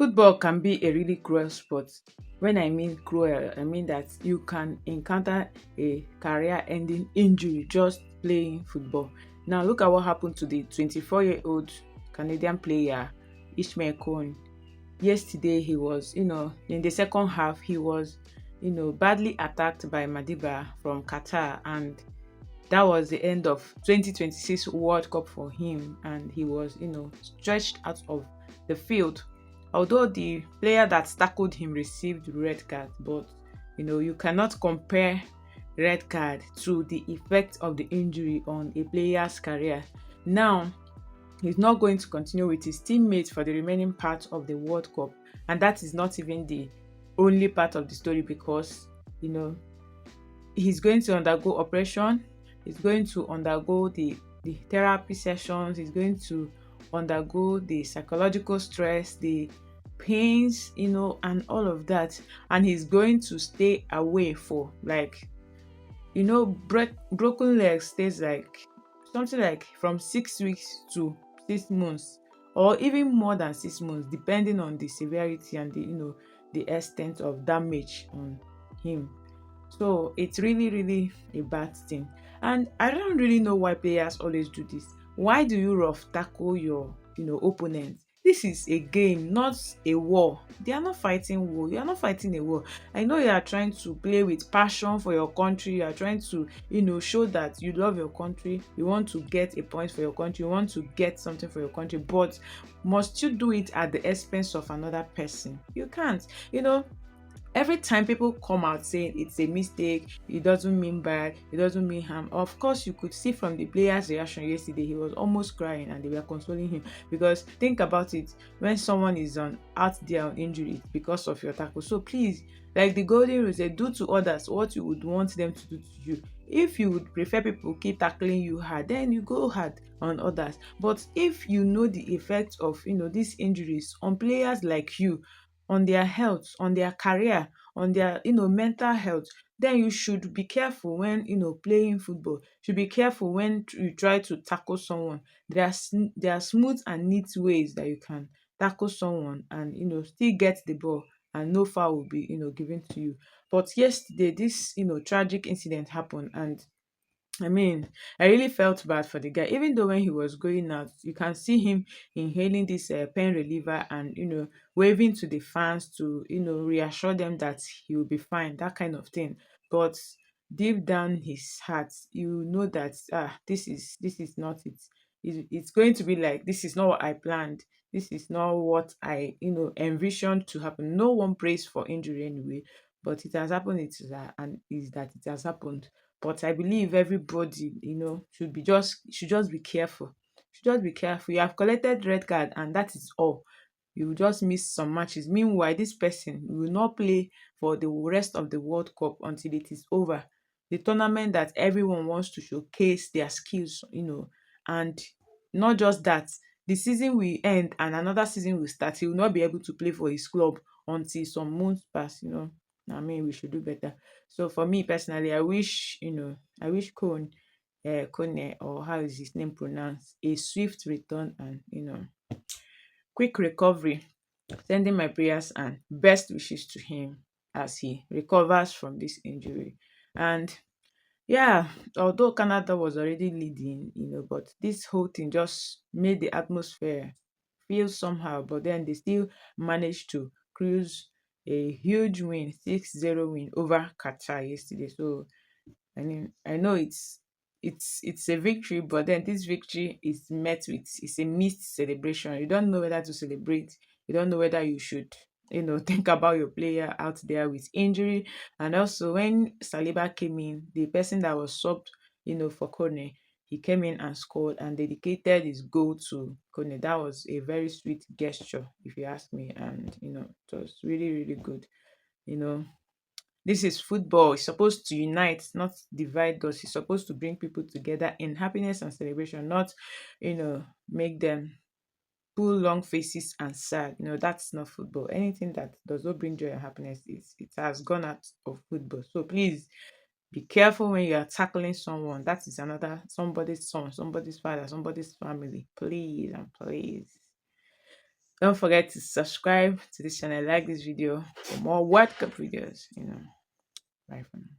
Football can be a really cruel sport. When I mean cruel, I mean that you can encounter a career-ending injury just playing football. Now, look at what happened to the 24-year-old Canadian player Ismael Kone. Yesterday, he was, in the second half, he was, badly attacked by Madiba from Qatar, and that was the end of 2026 World Cup for him, and he was, stretched out of the field. Although the player that tackled him received red card, but you cannot compare red card to the effect of the injury on a player's career. Now, he's not going to continue with his teammates for the remaining part of the World Cup, and that is not even the only part of the story because you know he's going to undergo operation, he's going to undergo the therapy sessions, he's going to undergo the psychological stress, the pains, and all of that. And he's going to stay away for like, broken leg stays like something like from 6 weeks to 6 months, or even more than 6 months, depending on the severity and the extent of damage on him. So it's really, really a bad thing. And I don't really know why players always do this. Why do you rough tackle your, opponent? This is a game, not a war. They are not fighting war. You are not fighting a war. I know you are trying to play with passion for your country. You are trying to, show that you love your country. You want to get a point for your country. You want to get something for your country. But must you do it at the expense of another person? You can't. Every time people come out saying it's a mistake, it doesn't mean bad, it doesn't mean harm. Of course, you could see from the player's reaction yesterday, he was almost crying and they were consoling him. Because think about it, when someone is on out there on injury it's because of your tackle. So please, like the golden rule said, do to others what you would want them to do to you. If you would prefer people keep tackling you hard, then you go hard on others. But if you know the effect of these injuries on players like you, on their health, on their career, on their mental health, then you should be careful when playing football. You should be careful when you try to tackle someone. There are smooth and neat ways that you can tackle someone and still get the ball, and no foul will be given to you. But yesterday this tragic incident happened, and I mean, I really felt bad for the guy. Even though when he was going out, you can see him inhaling this pain reliever and waving to the fans to reassure them that he will be fine, that kind of thing. But deep down his heart, you know that this is not it. It's going to be like, this is not what I planned. This is not what I envisioned to happen. No one prays for injury anyway, but it has happened. It is and is that it has happened. But I believe everybody, should just be careful. Should just be careful. You have collected red card and that is all. You will just miss some matches. Meanwhile, this person will not play for the rest of the World Cup until it is over. The tournament that everyone wants to showcase their skills, and not just that. The season will end and another season will start. He will not be able to play for his club until some months pass. I mean, we should do better. So for me personally, I wish Kone, or how is his name pronounced, a swift return and quick recovery. Sending my prayers and best wishes to him as he recovers from this injury. And yeah, although Canada was already leading, but this whole thing just made the atmosphere feel somehow. But then they still managed to cruise a huge win, 6-0 win over Qatar yesterday. So I mean, I know it's a victory, but then this victory is met with it's a mixed celebration. You don't know whether to celebrate. You don't know whether you should, think about your player out there with injury. And also, when Saliba came in, the person that was subbed, for Kone, he came in and scored and dedicated his goal to Kone. That was a very sweet gesture, if you ask me, and it was really, really good. You know, this is football. It's supposed to unite, not divide us. It's supposed to bring people together in happiness and celebration, not, make them pull long faces and sad. That's not football. Anything that does not bring joy and happiness, it has gone out of football. So please be careful when you are tackling someone. That is another somebody's son, somebody's father, somebody's family. Please and please. Don't forget to subscribe to this channel, like this video for more World Cup videos. Bye for now.